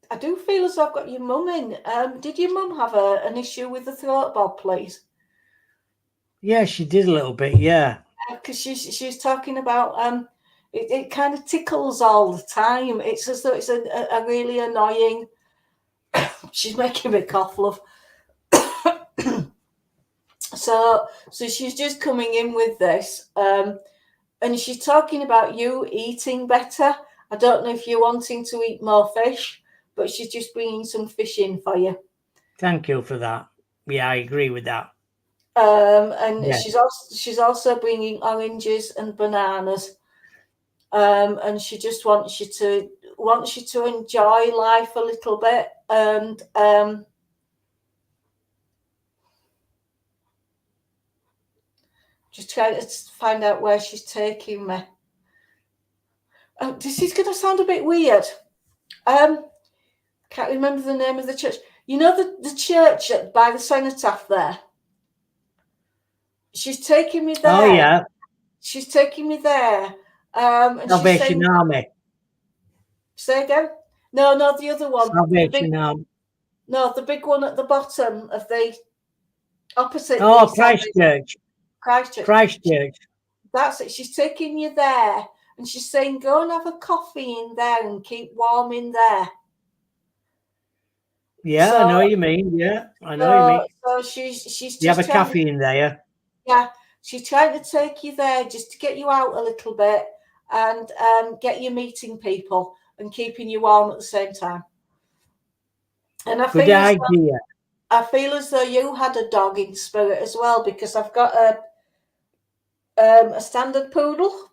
I do feel as though I've got your mum in. Did your mum have an issue with the throat, Bob, please? Yeah, she did a little bit. Yeah. Because she's talking about it kind of tickles all the time. It's as though it's a really annoying. She's making me cough, love. So she's just coming in with this, and she's talking about you eating better. I don't know if you're wanting to eat more fish, but she's just bringing some fish in for you. Thank you for that. Yeah, I agree with that. And Yeah. she's also bringing oranges and bananas, and she just wants you to enjoy life a little bit, and just trying to find out where she's taking me. This is going to sound a bit weird. Can't remember the name of the church. You know the church by the cenotaph there? She's taking me there. Oh, yeah. She's taking me there. And Salvation she's saying, Army. Say again? No, the other one. Salvation Army. No, the big one at the bottom of the opposite. Oh, Christchurch. Christchurch. That's it. She's taking you there. And she's saying, go and have a coffee in there and keep warm in there. Yeah, I know what you mean. Yeah, I know what you mean. So she's just you have a cafe in there. Yeah, she's trying to take you there just to get you out a little bit and get you meeting people and keeping you warm at the same time. And I Good idea. I feel as though you had a dog in spirit as well, because I've got a standard poodle.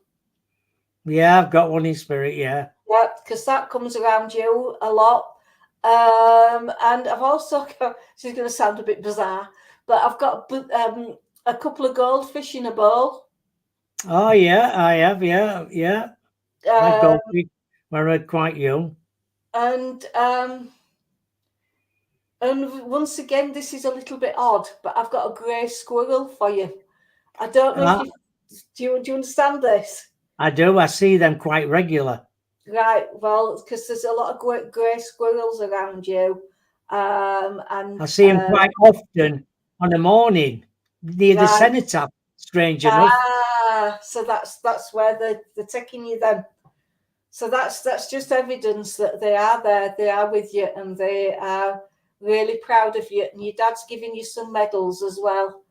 Yeah, I've got one in spirit. Yeah. Yeah, because that comes around you a lot. And I've also got, this is going to sound a bit bizarre, but I've got a couple of goldfish in a bowl. Oh, yeah, I have. Yeah, yeah. I've got when I was quite young. And once again, this is a little bit odd, but I've got a grey squirrel for you. I don't know if do you understand this? I do. I see them quite regular. Right. Well, because there's a lot of grey squirrels around you, and I see them quite often on the morning near the cenotaph. Strange enough. So that's where they're taking you then. So that's just evidence that they are there. They are with you, and they are really proud of you. And your dad's giving you some medals as well.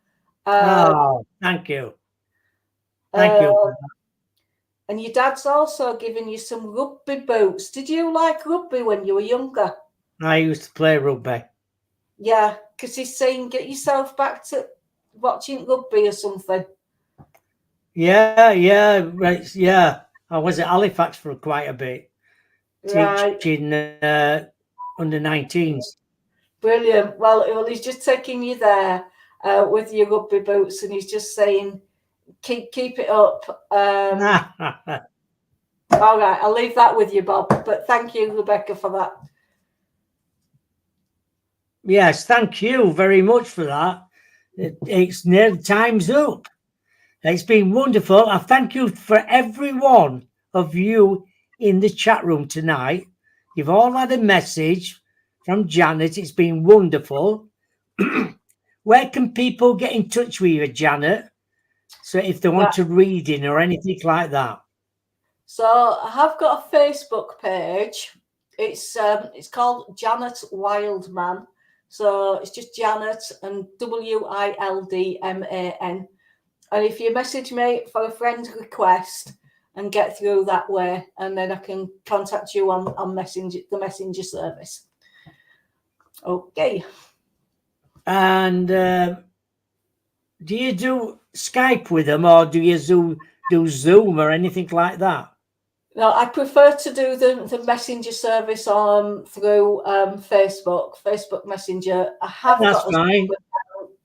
Oh, thank you. Thank you. And your dad's also giving you some rugby boots. Did you like rugby when you were younger? I used to play rugby. Yeah, because he's saying get yourself back to watching rugby or something. Yeah, right. Yeah, I was at Halifax for quite a bit, teaching under 19s. Brilliant. Well, he's just taking you there with your rugby boots, and he's just saying, keep it up. All right, I'll leave that with you, Bob. But thank you, Rebecca, for that. Yes, thank you very much for that. It's near the time's up. It's been wonderful. I thank you for every one of you in the chat room tonight. You've all had a message from Janet. It's been wonderful. Where can people get in touch with you, Janet? So if they want to reading or anything like that. So I have got a Facebook page. It's called Janet Wildman. So it's just Janet and Wildman. And if you message me for a friend request and get through that way, and then I can contact you on the messenger service. Okay. And do you do Skype with them, or do you do Zoom or anything like that? No, I prefer to do the messenger service through Facebook Messenger. That's fine.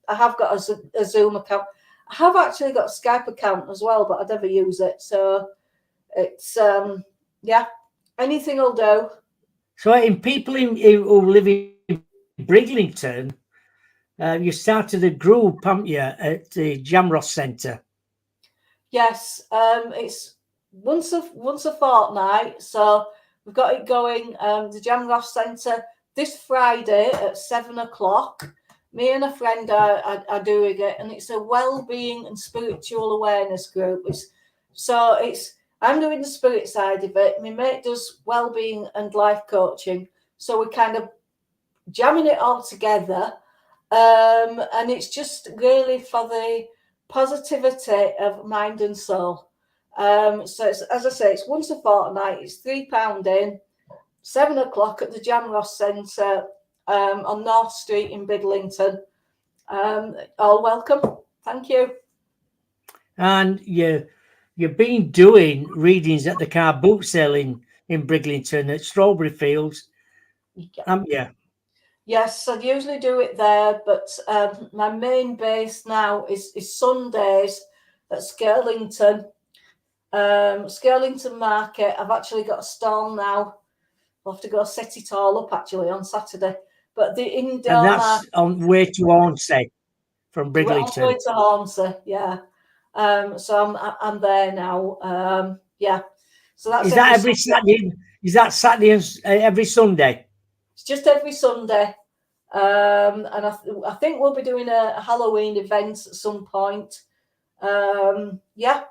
I have got a Zoom account. I have actually got a Skype account as well, but I never use it. So it's yeah, anything will do. So in people who live in Briglington, you started a group, haven't you, at the Jamross Centre? Yes, it's once a fortnight. So we've got it going. The Jamross Centre this Friday at 7 o'clock. Me and a friend are doing it, and it's a well-being and spiritual awareness group. I'm doing the spirit side of it. My mate does well-being and life coaching. So we're kind of jamming it all together. And it's just really for the positivity of mind and soul. So it's, as I say, it's once a fortnight. It's £3 in, 7 o'clock at the Jamross Centre on North Street in Bridlington. All welcome. Thank you. And you've been doing readings at the car boot sale in Bridlington at Strawberry Fields, haven't you? Yes, I usually do it there, but my main base now is Sundays at Skirlington. Skirlington Market. I've actually got a stall now. I'll have to go set it all up actually on Saturday. But the indoor and that's on way to Hornsey from Briglington. On way to Hornsey, yeah. So I'm there now. Yeah. So that's every Saturday. Is that Saturday and every Sunday? It's just every Sunday. And I think we'll be doing a Halloween event at some point. Yeah.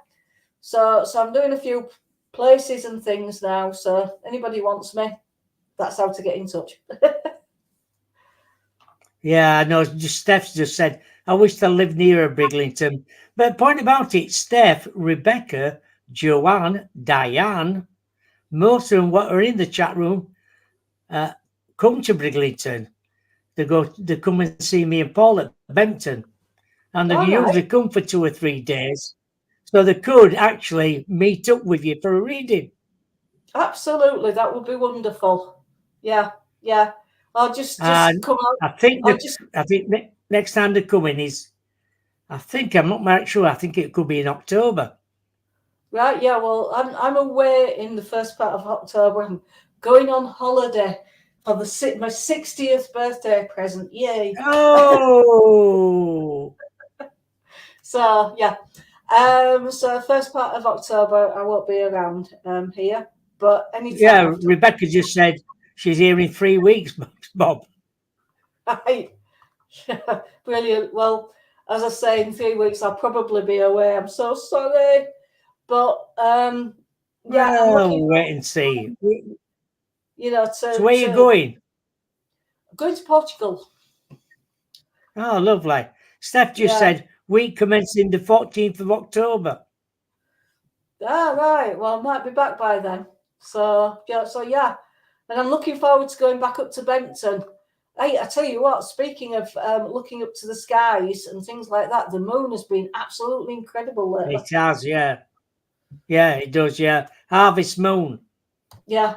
So I'm doing a few places and things now. So anybody wants me, that's how to get in touch. Yeah, I know. Steph's just said, I wish I lived near Briglington. But point about it, Steph, Rebecca, Joanne, Diane, most of them what are in the chat room come to Briglington. They come and see me and Paul at Bempton. And they usually come for 2 or 3 days. So they could actually meet up with you for a reading. Absolutely. That would be wonderful. Yeah. Yeah. I'll just come out. I think next time they're coming is, I'm not very sure. I think it could be in October. Right. Yeah. Well, I'm away in the first part of October. I'm going on holiday for my 60th birthday present. Yay! Oh. So yeah. So first part of October, I won't be around here, but anytime. Yeah. Rebecca just said she's here in 3 weeks, Bob. Right. Yeah, brilliant. Well, as I say, in 3 weeks I'll probably be away. I'm so sorry, but yeah. Well, wait and see. You know, so where are you going? I'm going to Portugal. Oh, lovely. Steph just said week commencing the 14th of October. Ah, right. Well, I might be back by then. So yeah. And I'm looking forward to going back up to Bempton. Hey, I tell you what, speaking of looking up to the skies and things like that, the moon has been absolutely incredible lately. It has, yeah. Yeah, it does, yeah. Harvest moon. Yeah,